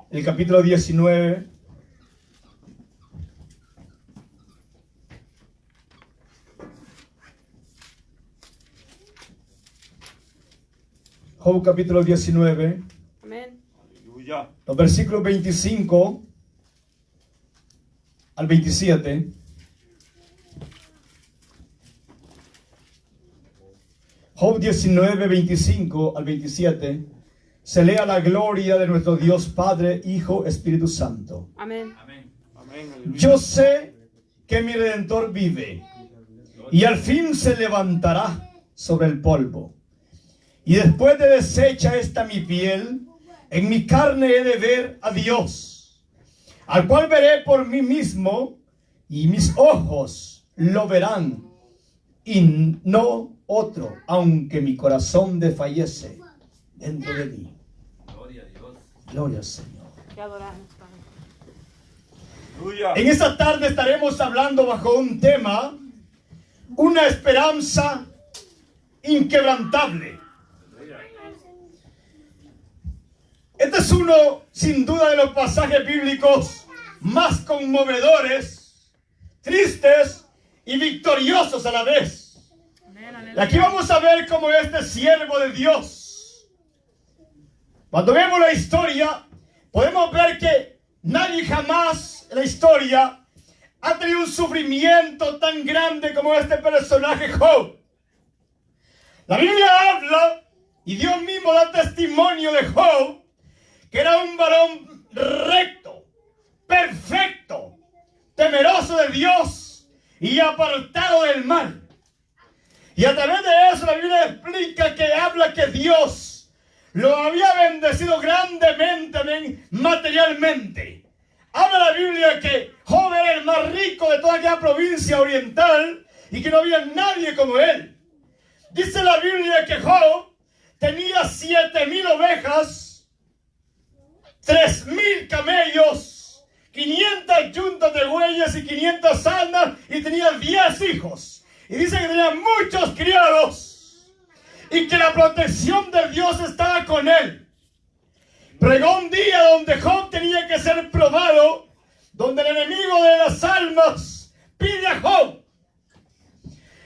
el capítulo 19. Job capítulo 19. Amén. Aleluya. Los versículos 25 al 27. Job 19, 25 al 27. Se lea la gloria de nuestro Dios Padre, Hijo, Espíritu Santo. Amén. Amén. Amén. Aleluya. Yo sé que mi Redentor vive y al fin se levantará sobre el polvo. Y después de deshecha esta mi piel, en mi carne he de ver a Dios, al cual veré por mí mismo, y mis ojos lo verán, y no otro, aunque mi corazón desfallece dentro de mí. Gloria a Dios. Gloria al Señor. Te adoramos, Padre. Aleluya. En esta tarde estaremos hablando bajo un tema, una esperanza inquebrantable. Este es uno, sin duda, de los pasajes bíblicos más conmovedores, tristes y victoriosos a la vez. Y aquí vamos a ver cómo este siervo de Dios, cuando vemos la historia, podemos ver que nadie jamás en la historia ha tenido un sufrimiento tan grande como este personaje Job. La Biblia habla, y Dios mismo da testimonio de Job, que era un varón recto, perfecto, temeroso de Dios y apartado del mal. Y a través de eso la Biblia explica que habla que Dios lo había bendecido grandemente materialmente. Habla la Biblia que Job era el más rico de toda aquella provincia oriental y que no había nadie como él. Dice la Biblia que Job tenía 7,000 ovejas, 3,000 camellos, 500 yuntas de bueyes y 500 asnas, y tenía 10 hijos. Y dice que tenía muchos criados y que la protección de Dios estaba con él. Pregó un día donde Job tenía que ser probado, donde el enemigo de las almas pide a Job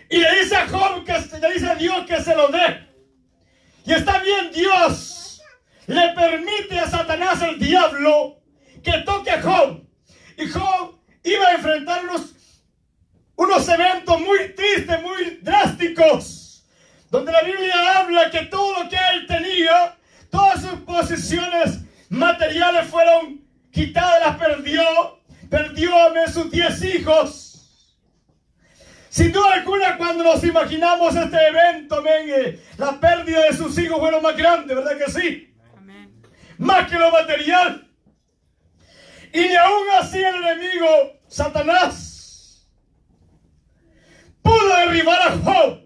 y le dice a Job, le dice a Dios que se lo dé. Y está bien, Dios le permite a Satanás, el diablo, que toque a Job. Y Job iba a enfrentar unos eventos muy tristes, muy drásticos, donde la Biblia habla que todo lo que él tenía, todas sus posesiones materiales fueron quitadas, perdió a sus 10 hijos. Sin duda alguna, cuando nos imaginamos este evento, la pérdida de sus hijos fue lo más grande, ¿verdad que sí? Amén. Más que lo material. Y ni aún así el enemigo, Satanás, pudo derribar a Job.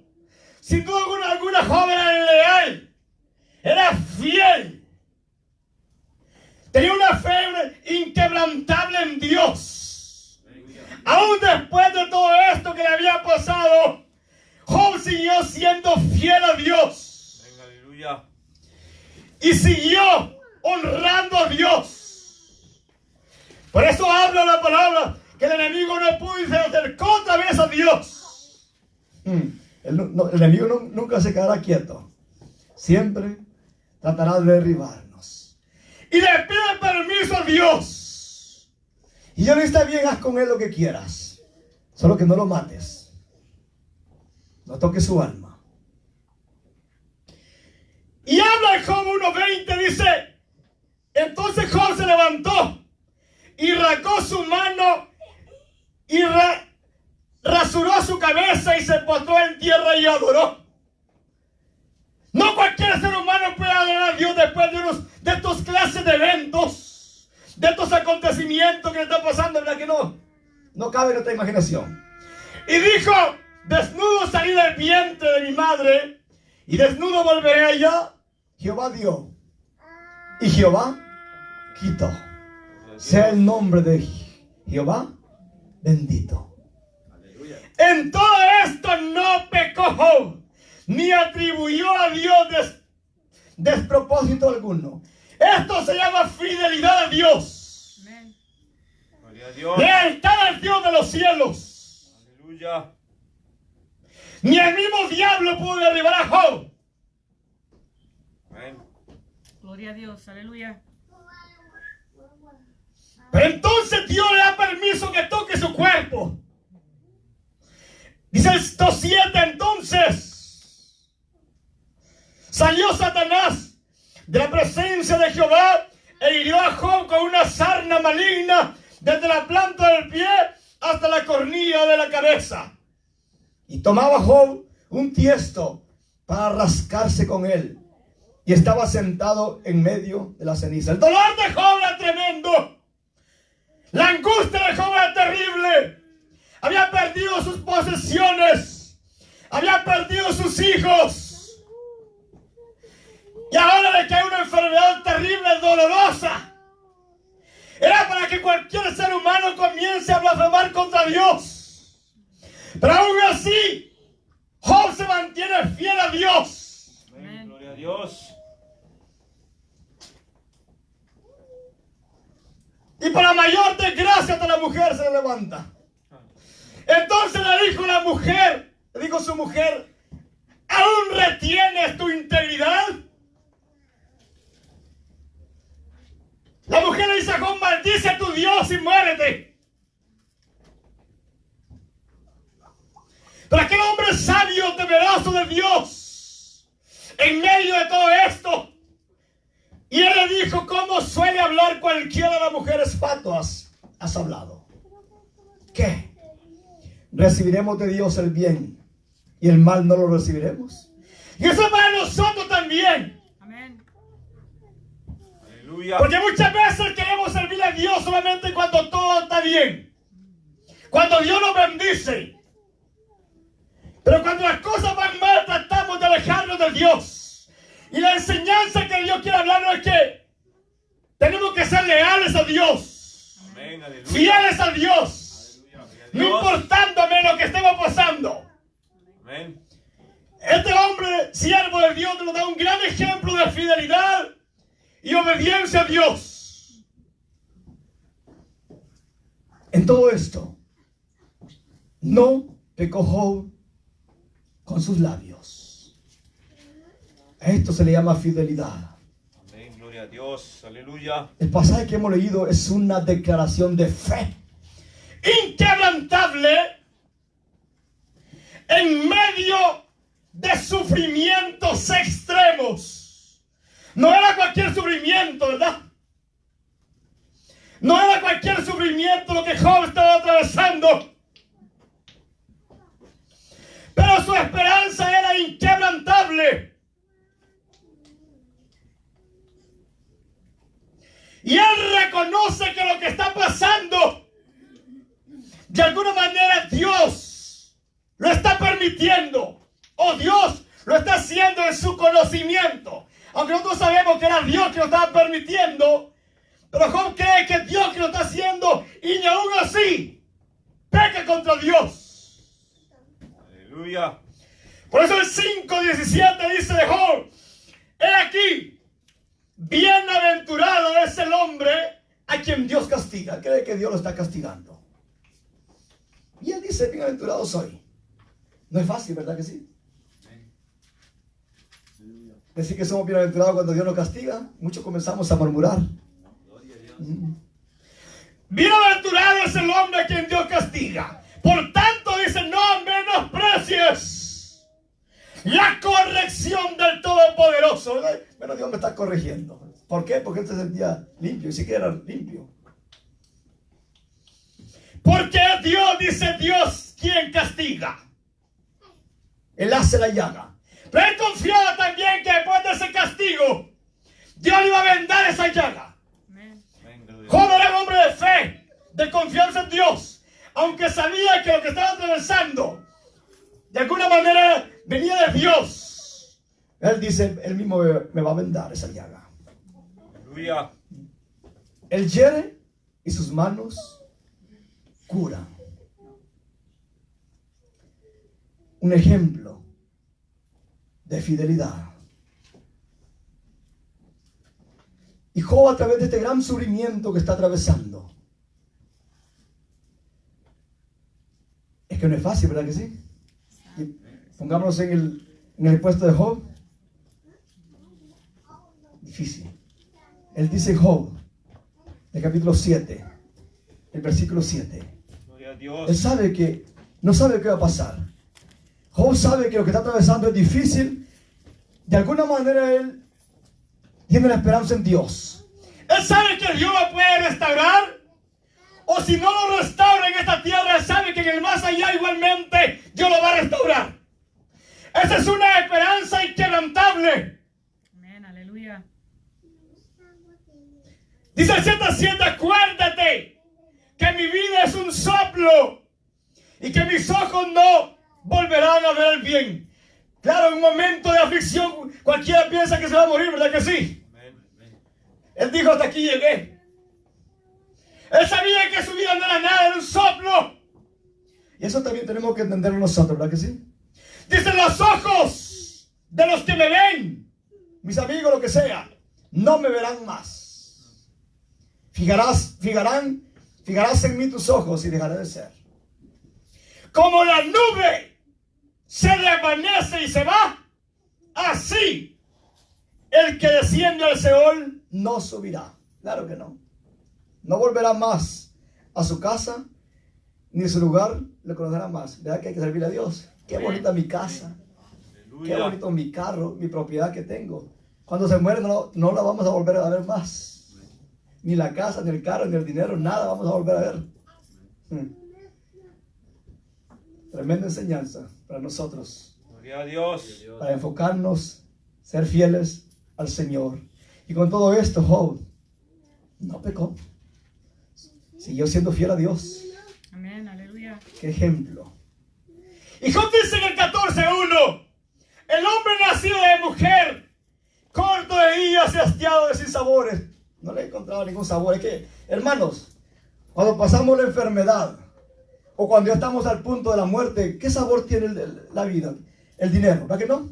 Sin duda alguna Job era leal, era fiel, tenía una fe inquebrantable en Dios. Aún después de todo esto que le había pasado, Job siguió siendo fiel a Dios. Aleluya. Y siguió honrando a Dios. Por eso habla la palabra que el enemigo no pudo y se acercó otra vez a Dios. El enemigo nunca se quedará quieto. Siempre tratará de derribarnos. Y le pide permiso a Dios. Y yo no está bien, haz con él lo que quieras. Solo que no lo mates. No toques su alma. Y habla en Job 1:20, dice: entonces Job se levantó y rascó su mano y rasuró su cabeza y se postró en tierra y adoró. No cualquier ser humano puede adorar a Dios después de estos clases de eventos, de estos acontecimientos que le están pasando, ¿verdad que no? No cabe en nuestra imaginación. Y dijo: desnudo salí del vientre de mi madre y desnudo volveré allá. Jehová dio y Jehová quitó. Sea el nombre de Jehová bendito. Aleluya. En todo esto no pecó Job, ni atribuyó a Dios despropósito alguno. Esto se llama fidelidad a Dios. Amén. Gloria a Dios. Lealtad al Dios de los cielos. Aleluya. Ni el mismo diablo pudo derribar a Job. Amén. Gloria a Dios. Aleluya. Pero entonces Dios le da permiso que toque su cuerpo. Dice el 2:7, entonces salió Satanás de la presencia de Jehová e hirió a Job con una sarna maligna desde la planta del pie hasta la cornilla de la cabeza. Y tomaba Job un tiesto para rascarse con él, y estaba sentado en medio de la ceniza. El dolor de Job era tremendo. La angustia de Job era terrible. Había perdido sus posesiones. Había perdido sus hijos. Y ahora le cae una enfermedad terrible, dolorosa. Era para que cualquier ser humano comience a blasfemar contra Dios. Pero aún así, Job se mantiene fiel a Dios. Amén. Gloria a Dios. Y para mayor desgracia de la mujer se levanta. Entonces le dijo la mujer, le dijo su mujer, ¿aún retienes tu integridad? La mujer le dice a Job, maldice a tu Dios y muérete. Pero aquel hombre sabio, temeroso de Dios, en medio de todo esto, y él le dijo, ¿cómo suele hablar cualquiera de las mujeres fatuas? Has hablado. ¿Qué? ¿Recibiremos de Dios el bien y el mal no lo recibiremos? Y eso es para nosotros también. Amén. Aleluya. Porque muchas veces queremos servir a Dios solamente cuando todo está bien, cuando Dios nos bendice. Pero cuando las cosas van mal, tratamos de alejarnos de Dios. Y la enseñanza que Dios quiere hablarnos es que tenemos que ser leales a Dios. Amén. Aleluya. Fieles a Dios. Aleluya. Gloria a No Dios. importándome lo que estemos pasando. Amén. Este hombre, siervo de Dios, nos da un gran ejemplo de fidelidad y obediencia a Dios. En todo esto, no pecó Job con sus labios. A esto se le llama fidelidad. Amén. Gloria a Dios. Aleluya. El pasaje que hemos leído es una declaración de fe inquebrantable en medio de sufrimientos extremos. No era cualquier sufrimiento, ¿verdad? No era cualquier sufrimiento lo que Job estaba atravesando. Pero su esperanza era inquebrantable. Y él reconoce que lo que está pasando, de alguna manera Dios lo está permitiendo. O Dios lo está haciendo en su conocimiento. Aunque nosotros sabemos que era Dios que lo estaba permitiendo. Pero Job cree que es Dios que lo está haciendo. Y ni aún así peca contra Dios. Aleluya. Por eso el 5:17 dice de Job: he aquí, bienaventurado es el hombre a quien Dios castiga. Cree que Dios lo está castigando. Y él dice, bienaventurado soy. No es fácil, ¿verdad que sí? Decir que somos bienaventurados cuando Dios nos castiga, muchos comenzamos a murmurar. Bienaventurado es el hombre a quien Dios castiga. Por tanto dice, no menosprecies la corrección del Todopoderoso. ¿Verdad? Bueno, Dios me está corrigiendo. ¿Por qué? Porque él se sentía limpio, y sí que era limpio. Porque Dios, dice Dios, quien castiga. Él hace la llaga. Pero él confiaba también que después de ese castigo, Dios le iba a vendar esa llaga. Amén. Amén. Gloria a Job Dios. era un hombre de fe, de confianza en Dios. Aunque sabía que lo que estaba atravesando, de alguna manera, venía de Dios. Él dice, él mismo me va a vendar esa llaga. Aleluya. Él hiere y sus manos curan. Un ejemplo de fidelidad. Y Job, a través de este gran sufrimiento que está atravesando, es que no es fácil, ¿verdad que sí? Y pongámonos en el puesto de Job. Difícil. Él dice en Job, el capítulo 7, el versículo 7. Gloria a Dios. Él sabe que no sabe qué va a pasar. Job sabe que lo que está atravesando es difícil. De alguna manera él tiene la esperanza en Dios. Él sabe que Dios lo puede restaurar. O si no lo restaura en esta tierra, él sabe que en el más allá igualmente Dios lo va a restaurar. Esa es una esperanza inquebrantable. Amén, aleluya. Dice el 107, acuérdate que mi vida es un soplo y que mis ojos no volverán a ver el bien. Claro, en un momento de aflicción cualquiera piensa que se va a morir, ¿verdad que sí? Él dijo, hasta aquí llegué. Él sabía que su vida no era nada, era un soplo. Y eso también tenemos que entenderlo nosotros, ¿verdad que sí? Dice, los ojos de los que me ven, mis amigos, lo que sea, no me verán más. Fijarás en mí tus ojos y dejaré de ser. Como la nube se desvanece y se va, así el que desciende al Seol no subirá. Claro que no. No volverá más a su casa, ni su lugar le conocerá más. ¿Verdad que hay que servir a Dios? Qué bonita mi casa. Qué bonito mi carro, mi propiedad que tengo. Cuando se muere no la vamos a volver a ver más. Ni la casa, ni el carro, ni el dinero, nada vamos a volver a ver. Tremenda enseñanza para nosotros. Gloria a Dios. Para enfocarnos, ser fieles al Señor. Y con todo esto, Job no pecó. Siguió siendo fiel a Dios. Amén, aleluya. Qué ejemplo. Y Job dice en el 14:1, el hombre nacido de mujer, corto de días y hastiado de sinsabores. No le he encontrado ningún sabor. Es que, hermanos, cuando pasamos la enfermedad o cuando ya estamos al punto de la muerte, ¿qué sabor tiene la vida? El dinero, ¿verdad que no?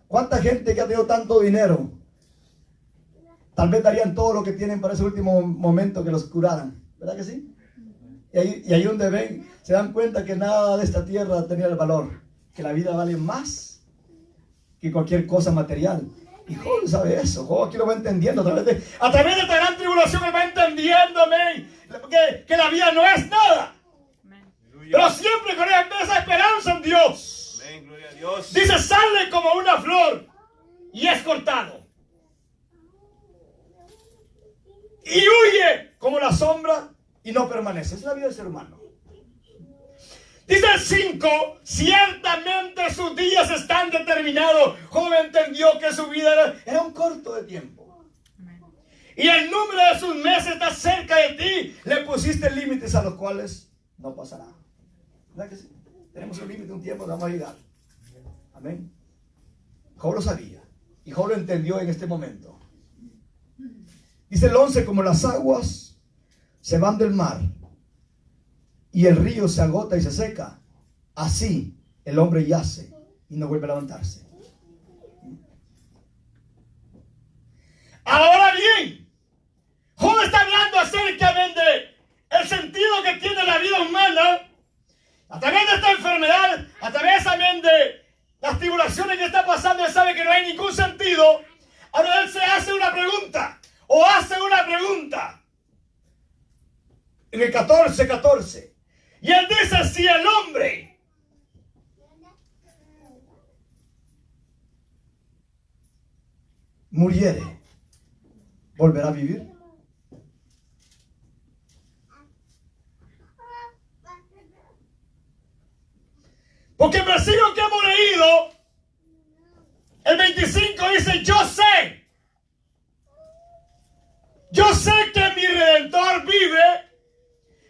¿Cuánta gente que ha tenido tanto dinero tal vez darían todo lo que tienen para ese último momento que los curaran? ¿Verdad que sí? Y ahí donde ven, se dan cuenta que nada de esta tierra tenía el valor, que la vida vale más que cualquier cosa material. Y Job sabe eso. Job aquí lo va entendiendo a través de esta gran tribulación. Él va entendiendo, amén, que la vida no es nada. Amén. Pero siempre con esa esperanza en Dios. Amén, gloria a Dios. Dice, sale como una flor y es cortado. Y huye como la sombra y no permanece. Es la vida del ser humano. Dice el 5, ciertamente sus días están determinados. Job entendió que su vida era un corto de tiempo. Amén. Y el número de sus meses está cerca de ti. Le pusiste límites a los cuales no pasará. ¿Verdad que sí? Tenemos un límite, un tiempo que vamos a llegar. Amén. Job lo sabía. Y Job lo entendió en este momento. Dice el 11, como las aguas se van del mar y el río se agota y se seca, así el hombre yace y no vuelve a levantarse. Ahora bien, Job está hablando acerca de el sentido que tiene la vida humana a través de esta enfermedad, a través también de las tribulaciones que está pasando. Él sabe que no hay ningún sentido. Ahora él se hace una pregunta, en el 14:14. Y él dice, si el hombre muriere, ¿volverá a vivir? Porque el versículo que hemos leído, el 25, dice, yo sé que mi Redentor vive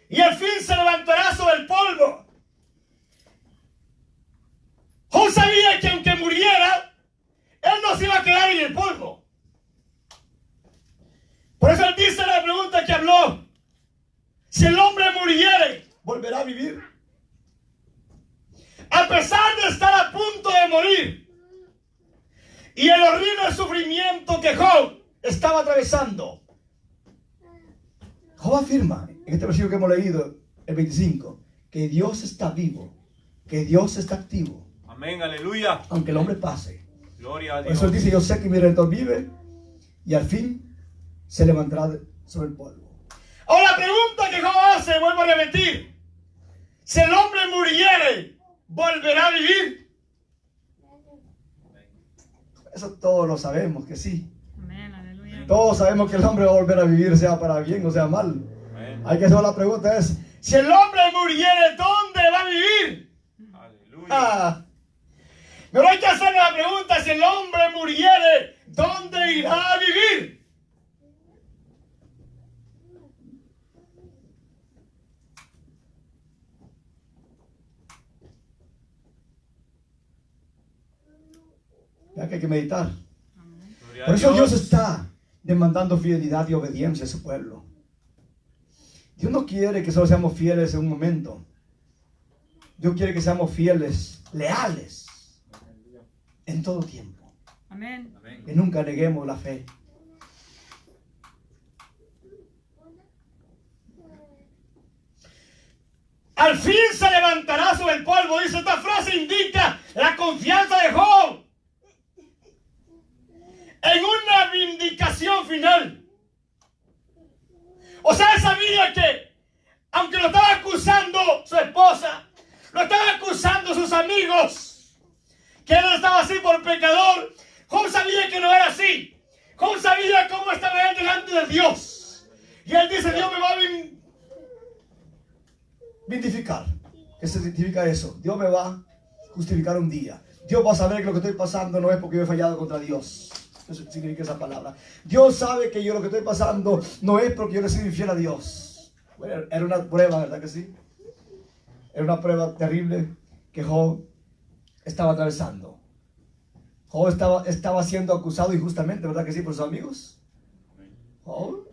y al fin se levantará sobre el polvo. Job sabía que aunque muriera, él no se iba a quedar en el polvo. Por eso él dice la pregunta que habló, si el hombre muriere, ¿volverá a vivir? A pesar de estar a punto de morir y el horrible sufrimiento que Job estaba atravesando, Job afirma en este versículo que hemos leído, el 25, que Dios está vivo, que Dios está activo, Amén, aleluya. aunque el hombre pase. Gloria a Por eso él Dios. dice, yo sé que mi Redentor vive y al fin se levantará sobre el polvo. Ahora la pregunta que Job hace, vuelvo a repetir, si el hombre muriere, ¿volverá a vivir? Eso todos lo sabemos que sí. Amén, aleluya. Todos sabemos que el hombre va a volver a vivir, sea para bien o sea mal. Amén. Hay que hacer la pregunta es, si el hombre muriere, ¿dónde va a vivir? Aleluya. Pero hay que hacer la pregunta, si el hombre muriere, ¿dónde irá a vivir? Ya que hay que meditar. Gloria a Por eso Dios está demandando fidelidad y obediencia a su pueblo. Dios no quiere que solo seamos fieles en un momento. Dios quiere que seamos fieles, leales, en todo tiempo. Amén. Que nunca neguemos la fe. Al fin se levantará sobre el polvo. Dice, esta frase indica la confianza de Job en una vindicación final. O sea, él sabía que, aunque lo estaba acusando su esposa, lo estaban acusando sus amigos, que él estaba así por pecador, Job sabía que no era así. Job sabía cómo estaba él delante de Dios. Y él dice, Dios me va a vindicar. ¿Qué significa eso? Dios me va a justificar un día. Dios va a saber que lo que estoy pasando no es porque yo he fallado contra Dios. Eso significa esa palabra. Dios sabe que yo lo que estoy pasando no es porque yo le soy infiel a Dios. Bueno, era una prueba, ¿verdad que sí? Era una prueba terrible que Job estaba atravesando. Job estaba siendo acusado injustamente, ¿verdad que sí? Por sus amigos. Job,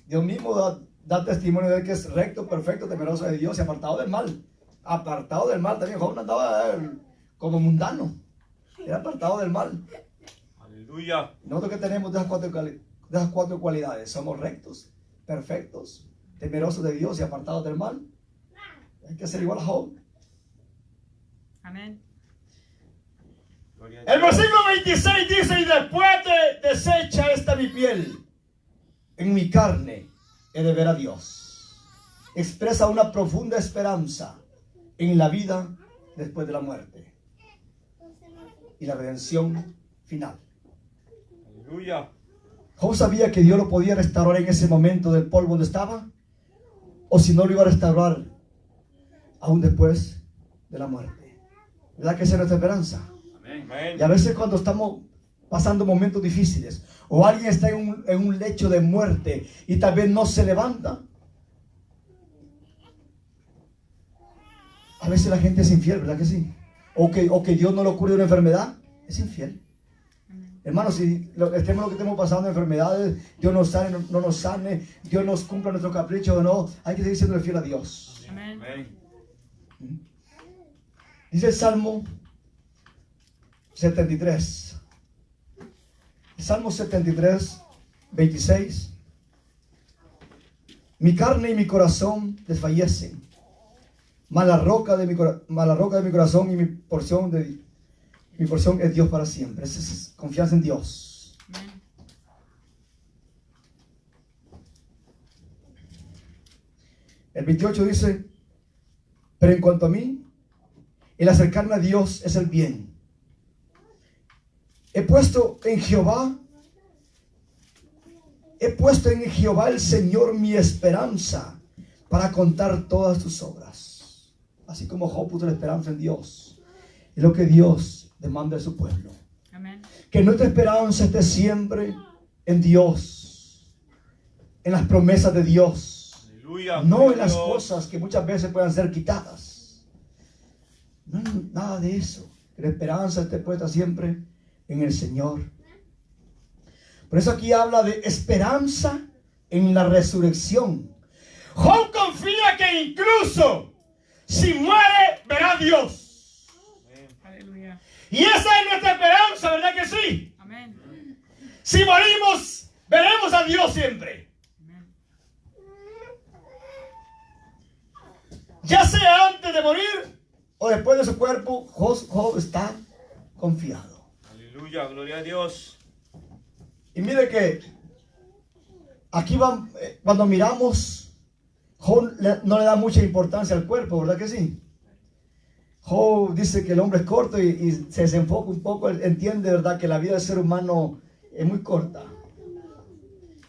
Dios mismo da testimonio de él que es recto, perfecto, temeroso de Dios y apartado del mal. Apartado del mal también. Job no andaba como mundano. Era apartado del mal. Aleluya. Nosotros que tenemos de esas cuatro cualidades. Somos rectos, perfectos, temerosos de Dios y apartados del mal. Hay que ser igual a Job. Amén. Gloria a El Dios. versículo 26 dice, y después de deshecha esta mi piel, en mi carne he de ver a Dios. Expresa una profunda esperanza en la vida después de la muerte y la redención final. Aleluya. Job sabía que Dios lo podía restaurar en ese momento del polvo donde estaba, o si no lo iba a restaurar aún después de la muerte. ¿Verdad que esa es nuestra esperanza? Amén. Y a veces cuando estamos pasando momentos difíciles, o alguien está en un lecho de muerte y tal vez no se levanta, a veces la gente es infiel, ¿verdad que sí? O que Dios no le cure una enfermedad, es infiel. Hermanos, si estemos lo que estemos pasando, enfermedades, Dios nos sane, no nos sane, Dios nos cumpla nuestro capricho o no, hay que seguir siendo fiel a Dios. Amén. Amén. Dice el Salmo 73. El Salmo 73, 26. Mi carne y mi corazón desfallecen, mas la roca de mi corazón y mi porción es Dios para siempre. Esa es confianza en Dios. Amén. El 28 dice, pero en cuanto a mí, el acercarme a Dios es el bien. He puesto en Jehová el Señor mi esperanza para contar todas tus obras. Así como Job puso la esperanza en Dios. Es lo que Dios demanda de su pueblo. Amén. Que nuestra esperanza esté siempre en Dios, en las promesas de Dios, Aleluya. no Gloria en a las Dios. cosas que muchas veces puedan ser quitadas. No, nada de eso. Que la esperanza esté puesta siempre en el Señor. Por eso aquí habla de esperanza en la resurrección. Job confía que incluso si muere, verá a Dios. Aleluya. Y esa es nuestra esperanza, ¿verdad que sí? Amén. Si morimos, veremos a Dios siempre. Amén. ya sea antes de morir o después de su cuerpo, Job está confiado. Aleluya, gloria a Dios. Y mire que aquí van, cuando miramos, Job no le da mucha importancia al cuerpo, ¿verdad que sí? Job dice que el hombre es corto y se desenfoca un poco, él entiende, ¿verdad?, que la vida del ser humano es muy corta.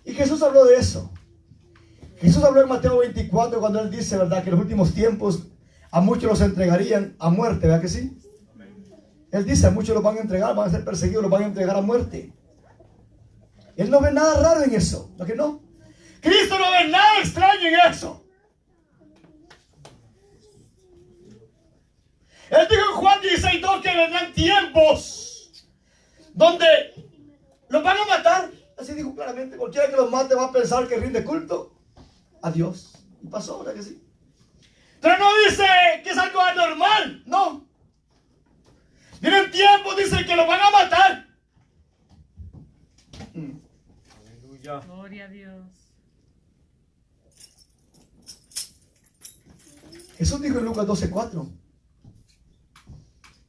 Y Jesús habló de eso. Jesús habló en Mateo 24 cuando él dice, ¿verdad?, que en los últimos tiempos a muchos los entregarían a muerte, ¿verdad que sí? Él dice, a muchos los van a entregar, van a ser perseguidos, los van a entregar a muerte. Él no ve nada raro en eso, ¿no que no? Cristo no ve nada extraño en eso. Él dijo en Juan 16:2 que vendrán tiempos donde los van a matar. Así dijo claramente, cualquiera que los mate va a pensar que rinde culto a Dios. Y pasó, ¿verdad que sí? Pero no dice que es algo anormal, no. Vienen tiempos, dice que los van a matar. Aleluya. Gloria a Dios. Jesús dijo en Lucas 12:4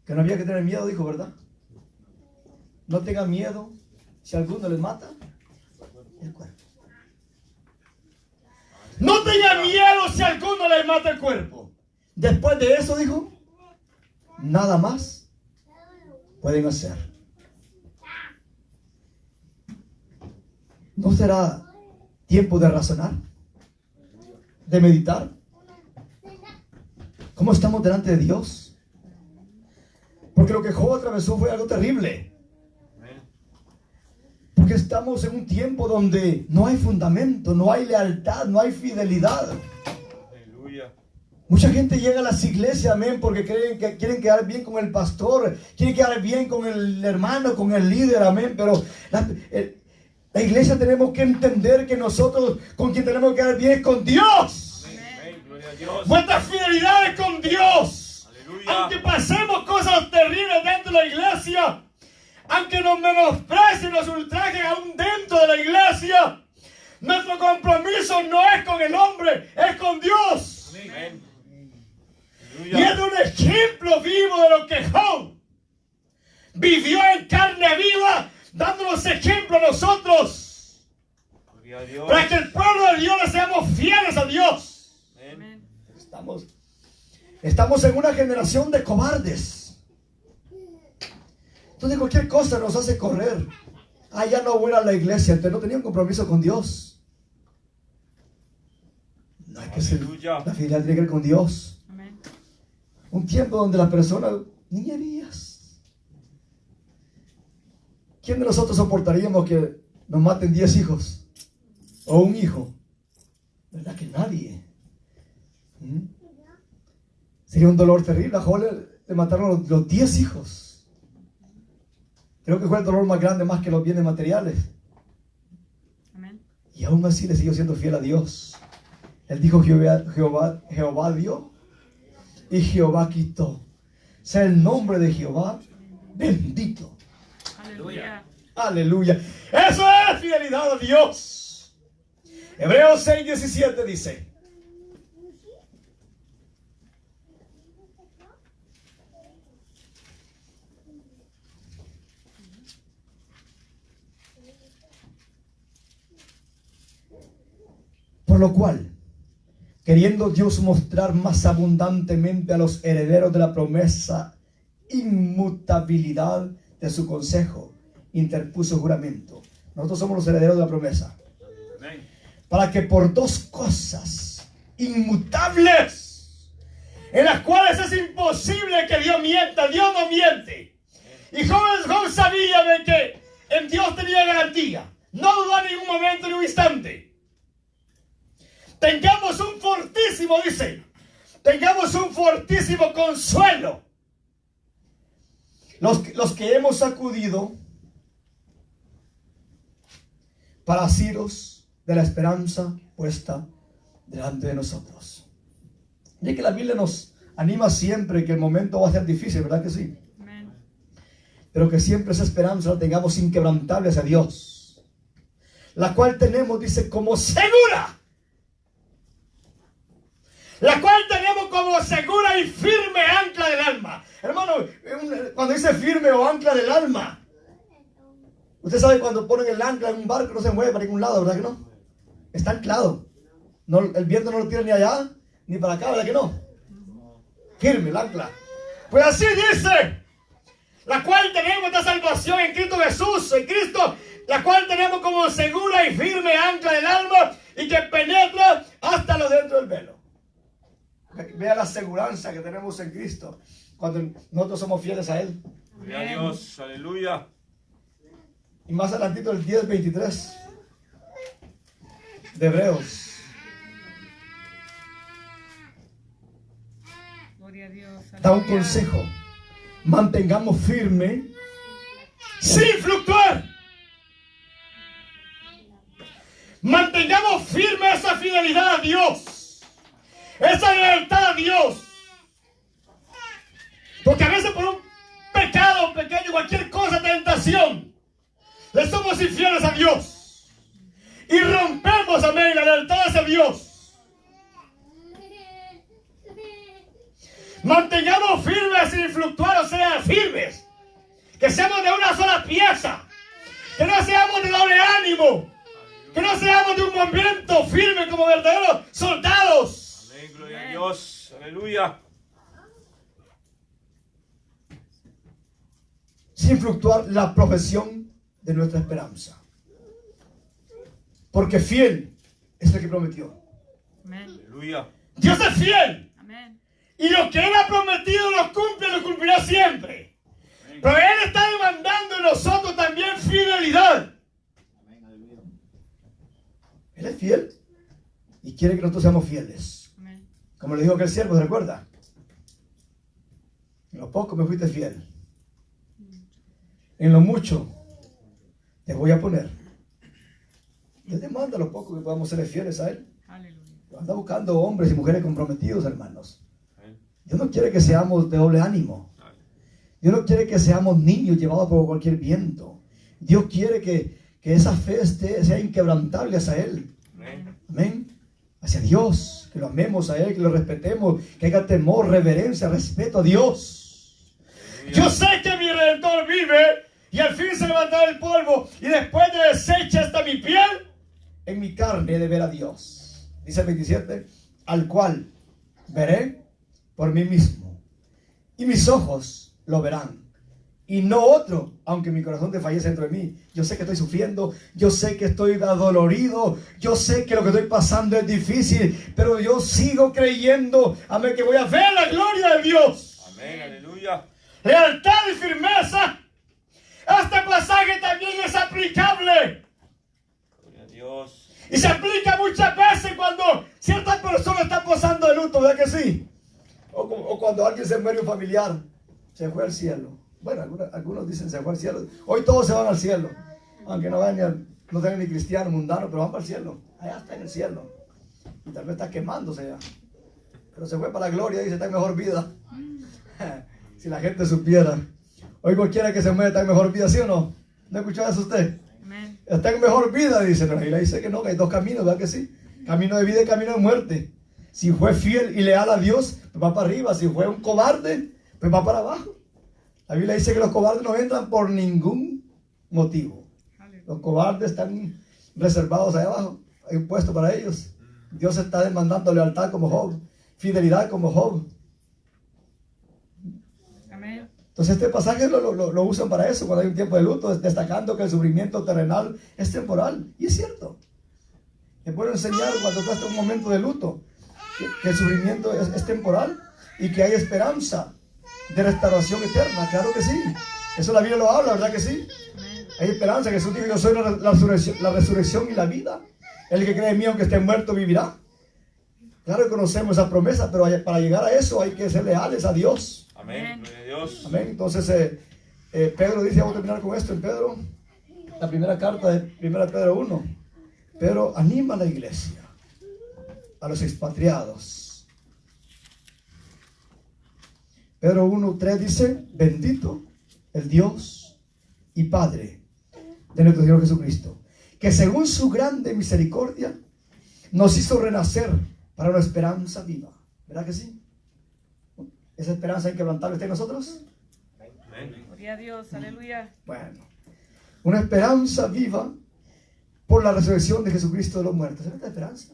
que no había que tener miedo, dijo, ¿verdad? No tengan miedo si alguno les mata el cuerpo. No tengan miedo si alguno les mata el cuerpo. Después de eso, dijo, nada más pueden hacer. ¿No será tiempo de razonar? ¿De meditar? ¿Cómo estamos delante de Dios? Porque lo que Job atravesó fue algo terrible. Porque estamos en un tiempo donde no hay fundamento, no hay lealtad, no hay fidelidad. Aleluya. Mucha gente llega a las iglesias, amén, porque creen que quieren quedar bien con el pastor, quieren quedar bien con el hermano, con el líder, amén. Pero la iglesia tenemos que entender que nosotros con quien tenemos que quedar bien es con Dios. Amén. Gloria a Dios. Nuestra fidelidad es con Dios. Aleluya. Aunque pasemos cosas terribles dentro de la iglesia, aunque nos menosprecien, nos ultrajen aún dentro de la iglesia, nuestro compromiso no es con el hombre, es con Dios. Amén. Y es un ejemplo vivo de lo que Job vivió en carne viva, dándonos ejemplo a nosotros, Gloria a Dios. para que el pueblo de Dios le seamos fieles a Dios. Amén. Estamos en una generación de cobardes. Entonces cualquier cosa nos hace correr. Ya no voy a la iglesia, entonces no tenía un compromiso con Dios. No hay que ser, la fidelidad tiene que ver con Dios. Amén. Un tiempo donde las personas, niñerías. ¿Quién de nosotros soportaríamos que nos maten 10 hijos? O un hijo. ¿Verdad que nadie? Sería un dolor terrible. A Job le mataron los 10 hijos. Creo que fue el dolor más grande, más que los bienes materiales. Amén. Y aún así le siguió siendo fiel a Dios. Él dijo, Jehová dio y Jehová quitó. Sea el nombre de Jehová bendito. Aleluya. Aleluya. Eso es fidelidad a Dios. Hebreos 6:17 dice: por lo cual, queriendo Dios mostrar más abundantemente a los herederos de la promesa inmutabilidad de su consejo, interpuso juramento. Nosotros somos los herederos de la promesa. Amén. Para que por dos cosas inmutables, en las cuales es imposible que Dios mienta, Dios no miente. Y Job sabía de que en Dios tenía garantía. No dudó en ningún momento, ni un instante. Tengamos un fortísimo, dice, tengamos un fortísimo consuelo. Los que hemos acudido para asiros de la esperanza puesta delante de nosotros. Y que la Biblia nos anima siempre que el momento va a ser difícil, ¿verdad que sí? Amén. Pero que siempre esa esperanza la tengamos inquebrantable hacia Dios, la cual tenemos, dice, como segura. la cual tenemos como segura y firme ancla del alma. Hermano, cuando dice firme o ancla del alma, usted sabe cuando ponen el ancla en un barco no se mueve para ningún lado, ¿verdad que no? Está anclado. No, el viento no lo tira ni allá ni para acá, ¿verdad que no? Firme el ancla. Pues así dice, la cual tenemos esta salvación en Cristo Jesús, en Cristo, la cual tenemos como segura y firme ancla del alma y que penetra hasta lo dentro del velo. Vea la seguridad que tenemos en Cristo cuando nosotros somos fieles a Él. Gloria a Dios, aleluya. Y más adelantito el 10:23 de Hebreos. Gloria a Dios. Da un Aleluya. consejo. Mantengamos firme sin fluctuar. Mantengamos firme esa fidelidad a Dios, esa lealtad a Dios. Porque a veces por un pecado pequeño, cualquier cosa, tentación, le somos infieles a Dios y rompemos, amén, la lealtad hacia Dios. Mantengamos firmes sin fluctuar, o sea, firmes. Que seamos de una sola pieza. Que no seamos de doble ánimo. Que no seamos de un movimiento firme como verdaderos soldados. Amén, gloria a Dios, aleluya. Sin fluctuar la profesión de nuestra esperanza. Porque fiel es el que prometió. Amén. Aleluya. Dios es fiel. Amén. Y lo que Él ha prometido lo cumplirá siempre. Pero Él está demandando de nosotros también fidelidad. Él es fiel y quiere que nosotros seamos fieles. Amén. Como le dijo aquel siervo, ¿se recuerda? En lo poco me fuiste fiel. En lo mucho te voy a poner. Él demanda lo poco que podamos ser fieles a Él. Aleluya. Anda buscando hombres y mujeres comprometidos, hermanos. Dios no quiere que seamos de doble ánimo. Dios no quiere que seamos niños llevados por cualquier viento. Dios quiere que esa fe sea inquebrantable hacia Él. Amén. Amén. Hacia Dios. Que lo amemos a Él, que lo respetemos, que haya temor, reverencia, respeto a Dios. Yo sé que mi Redentor vive y al fin se levantará del polvo y después de deshecha hasta mi piel, en mi carne he de ver a Dios. Dice el 27, al cual veré por mí mismo y mis ojos lo verán y no otro, aunque mi corazón desfallece dentro de mí. Yo sé que estoy sufriendo, yo sé que estoy adolorido, yo sé que lo que estoy pasando es difícil, pero yo sigo creyendo, amén, que voy a ver la gloria de Dios. Amén, aleluya. Lealtad y firmeza. Este pasaje también es aplicable Gloria a Dios. y se aplica muchas veces cuando ciertas personas están pasando de luto, ¿verdad que sí? O cuando alguien se muere, un familiar, se fue al cielo. Bueno, algunos dicen se fue al cielo. Hoy todos se van al cielo, aunque no sean ni cristianos, mundanos, pero van para el cielo. Allá está en el cielo. Y tal vez está quemándose ya. Pero se fue para la gloria y dice, está en mejor vida. Si la gente supiera. Hoy cualquiera que se muere está en mejor vida, ¿sí o no? ¿No escuchó eso usted? Amén. Está en mejor vida, dice. Pero ahí le dice que no, que hay dos caminos, ¿verdad que sí? Camino de vida y camino de muerte. Si fue fiel y leal a Dios, pues va para arriba. Si fue un cobarde, pues va para abajo. La Biblia dice que los cobardes no entran por ningún motivo. Los cobardes están reservados ahí abajo. Hay un puesto para ellos. Dios está demandando lealtad como Job, fidelidad como Job. Amén. Entonces este pasaje lo usan para eso, cuando hay un tiempo de luto, destacando que el sufrimiento terrenal es temporal. Y es cierto. Es bueno enseñar cuando tú estás en un momento de luto, que el sufrimiento es temporal y que hay esperanza de restauración eterna. Claro que sí. Eso la Biblia lo habla, ¿verdad que sí? Amén. Hay esperanza. Jesús dijo, yo soy la resurrección y la vida. El que cree en mí, aunque esté muerto, vivirá. Claro que conocemos esa promesa, pero para llegar a eso hay que ser leales a Dios. Amén, gloria a Dios. Amén. Entonces, Pedro dice, vamos a terminar con esto en Pedro, la primera carta de 1 Pedro 1. Pedro anima a la iglesia, a los expatriados. Pedro 1:3 dice, bendito el Dios y Padre de nuestro Señor Jesucristo, que según su grande misericordia nos hizo renacer para una esperanza viva ¿Verdad que sí? ¿Esa esperanza inquebrantable está en nosotros? Amén. Gloria a Dios. Aleluya. Bueno, una esperanza viva por la resurrección de Jesucristo de los muertos. ¿Es esta esperanza?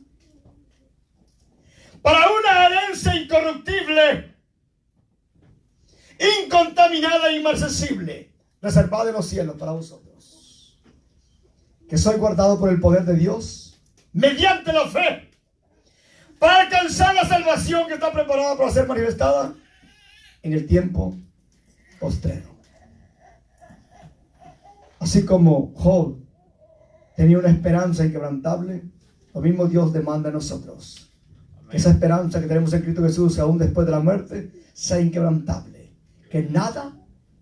Para una herencia incorruptible, incontaminada e inmarcesible, reservada en los cielos para vosotros, que soy guardado por el poder de Dios, mediante la fe, para alcanzar la salvación que está preparada para ser manifestada en el tiempo postrero. Así como Job tenía una esperanza inquebrantable, lo mismo Dios demanda a nosotros. Que esa esperanza que tenemos en Cristo Jesús, aún después de la muerte, sea inquebrantable. Que nada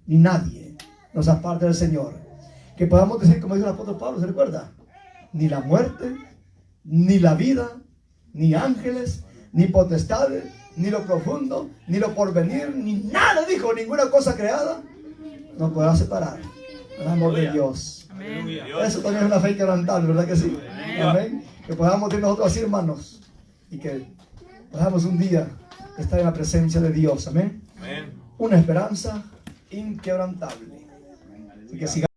ni nadie nos aparte del Señor. Que podamos decir, como dijo el apóstol Pablo, ¿se recuerda? Ni la muerte, ni la vida, ni ángeles, ni potestades, ni lo profundo, ni lo porvenir, ni nada, dijo, ninguna cosa creada nos podrá separar del amor de Dios. Amén. Eso también es una fe inquebrantable, ¿verdad que sí? Amén. Que podamos decir nosotros así, hermanos, y que podamos un día estar en la presencia de Dios. Amén. Amén. Una esperanza inquebrantable. Así que sigamos.